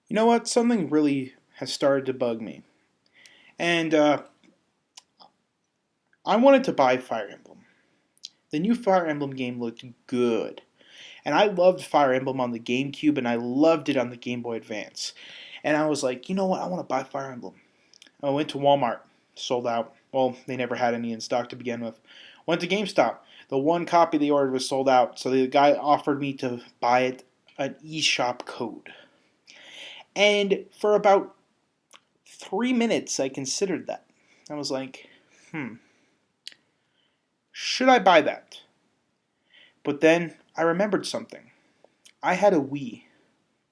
You know what? Something really has started to bug me. And I wanted to buy Fire Emblem. The new Fire Emblem game looked good. And I loved Fire Emblem on the GameCube and I loved it on the Game Boy Advance. And I was like, you know what? I want to buy Fire Emblem. I went to Walmart, sold out. Well, they never had any in stock to begin with. Went to GameStop. The one copy they ordered was sold out. So the guy offered me to buy it an EShop code. And for about 3 minutes, I considered that. I was like, should I buy that? But then I remembered something. I had a Wii,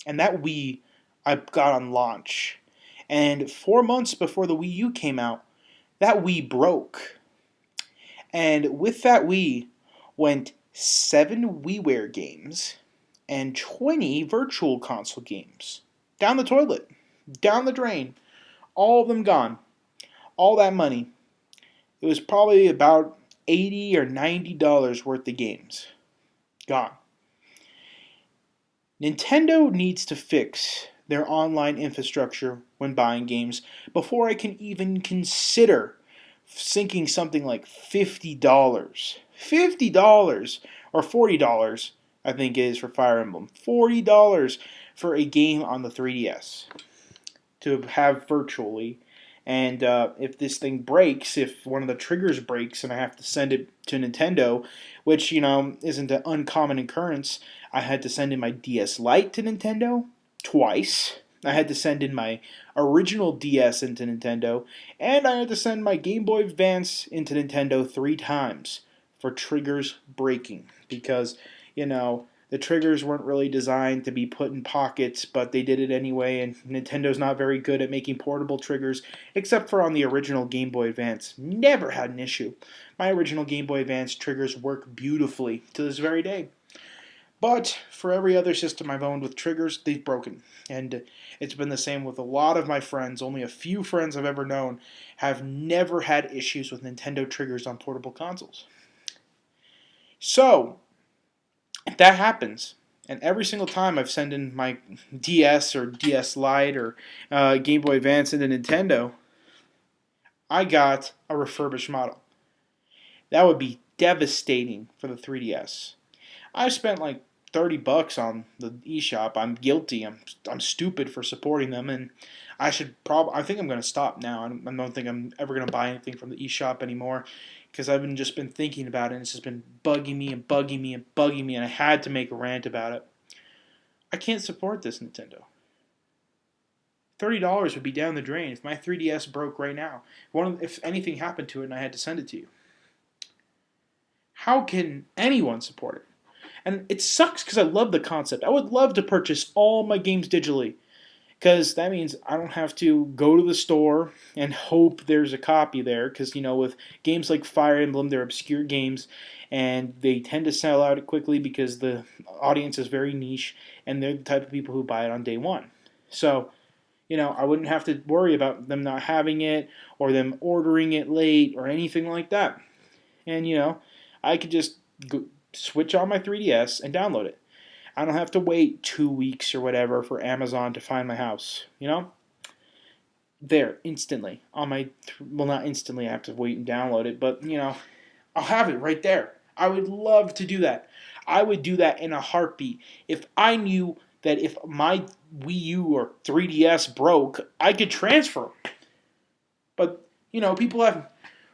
and that Wii I got on launch. And 4 months before the Wii U came out, that Wii broke. And with that Wii went 7 WiiWare games and 20 Virtual Console games. Down the toilet, down the drain, all of them gone. All that money. It was probably about $80 or $90 worth of games. Gone. Nintendo needs to fix their online infrastructure when buying games before I can even consider sinking something like $50. $50 or $40, I think it is for Fire Emblem. $40 for a game on the 3DS to have virtually. And if this thing breaks, if one of the triggers breaks and I have to send it to Nintendo, which, isn't an uncommon occurrence, I had to send in my DS Lite to Nintendo twice. I had to send in my original DS into Nintendo, and I had to send my Game Boy Advance into Nintendo 3 times for triggers breaking. Because, the triggers weren't really designed to be put in pockets, but they did it anyway, and Nintendo's not very good at making portable triggers, except for on the original Game Boy Advance. Never had an issue. My original Game Boy Advance triggers work beautifully to this very day. But for every other system I've owned with triggers, they've broken. And it's been the same with a lot of my friends. Only a few friends I've ever known have never had issues with Nintendo triggers on portable consoles. So, if that happens, and every single time I've sent in my DS or DS Lite or Game Boy Advance into Nintendo, I got a refurbished model. That would be devastating for the 3DS. I spent like $30 on the eShop. I'm guilty. I'm stupid for supporting them, and I think I'm going to stop now. I don't think I'm ever going to buy anything from the eShop anymore because I've just been thinking about it, and it's just been bugging me and bugging me and bugging me, and I had to make a rant about it. I can't support this Nintendo. $30 would be down the drain if my 3DS broke right now. If anything happened to it and I had to send it to you. How can anyone support it? And it sucks because I love the concept. I would love to purchase all my games digitally because that means I don't have to go to the store and hope there's a copy there because, with games like Fire Emblem, they're obscure games and they tend to sell out quickly because the audience is very niche and they're the type of people who buy it on day one. So, I wouldn't have to worry about them not having it or them ordering it late or anything like that. And, I could just switch on my 3DS and download it. I don't have to wait 2 weeks or whatever for Amazon to find my house, There, instantly. Not instantly, I have to wait and download it, but, I'll have it right there. I would love to do that. I would do that in a heartbeat. If I knew that if my Wii U or 3DS broke, I could transfer them. But, people have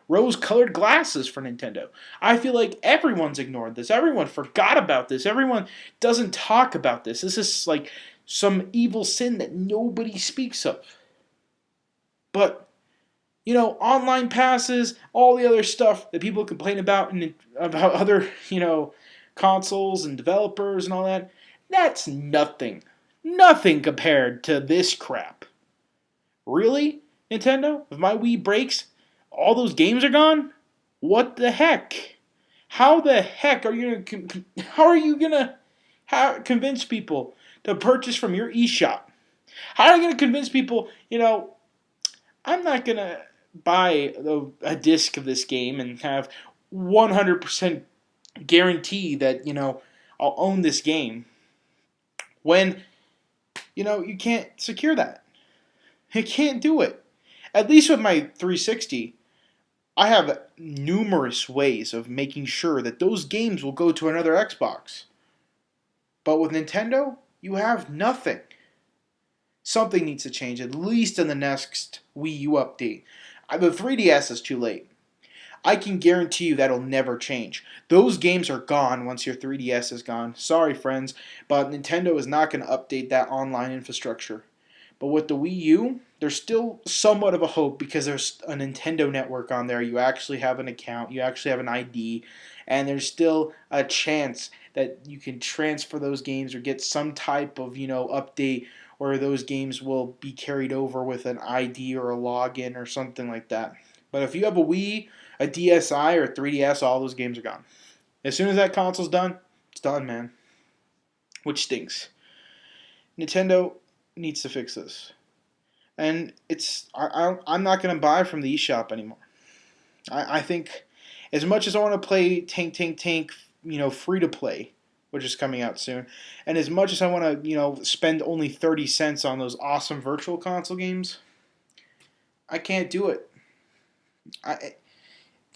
rose-colored glasses for Nintendo. I feel like everyone's ignored this. Everyone forgot about this. Everyone doesn't talk about this. This is like some evil sin that nobody speaks of. But, online passes, all the other stuff that people complain about and about other, consoles and developers and all that, that's nothing. Nothing compared to this crap. Really, Nintendo? If my Wii breaks, all those games are gone? What the heck? How the heck are you gonna convince people to purchase from your eShop? How are you gonna convince people? I'm not gonna buy a disc of this game and have 100% guarantee that I'll own this game when You can't secure that. You can't do it. At least with my 360, I have numerous ways of making sure that those games will go to another Xbox. But with Nintendo, you have nothing. Something needs to change, at least in the next Wii U update. The 3DS is too late. I can guarantee you that'll never change. Those games are gone once your 3DS is gone. Sorry, friends, but Nintendo is not going to update that online infrastructure. But with the Wii U, there's still somewhat of a hope because there's a Nintendo network on there. You actually have an account, you actually have an ID, and there's still a chance that you can transfer those games or get some type of, update where those games will be carried over with an ID or a login or something like that. But if you have a Wii, a DSi, or a 3DS, all those games are gone. As soon as that console's done, it's done, man. Which stinks. Nintendo needs to fix this. And I'm not going to buy from the eShop anymore. I think as much as I want to play Tank, free to play, which is coming out soon, and as much as I want to, spend only 30 cents on those awesome virtual console games, I can't do it. I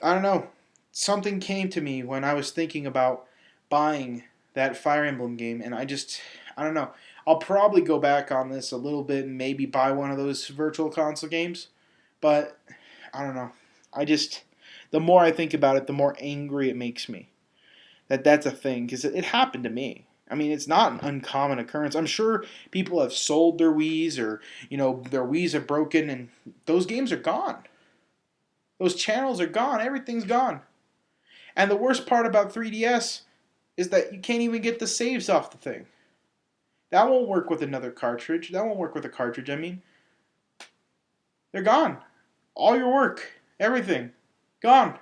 don't know. Something came to me when I was thinking about buying that Fire Emblem game, and I don't know. I'll probably go back on this a little bit and maybe buy one of those virtual console games, but I don't know. The more I think about it, the more angry it makes me that that's a thing, because it happened to me. I mean, it's not an uncommon occurrence. I'm sure people have sold their Wiis, or their Wiis are broken, and those games are gone. Those channels are gone. Everything's gone. And the worst part about 3DS is that you can't even get the saves off the thing. That won't work with another cartridge. That won't work with a cartridge, I mean. They're gone. All your work. Everything. Gone.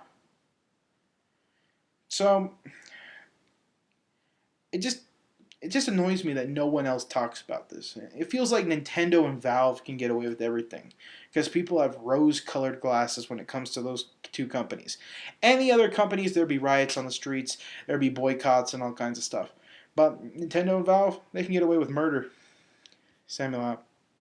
So, it just annoys me that no one else talks about this. It feels like Nintendo and Valve can get away with everything because people have rose-colored glasses when it comes to those two companies. Any other companies, there'd be riots on the streets, there'd be boycotts and all kinds of stuff. But Nintendo and Valve, they can get away with murder. Samuel out.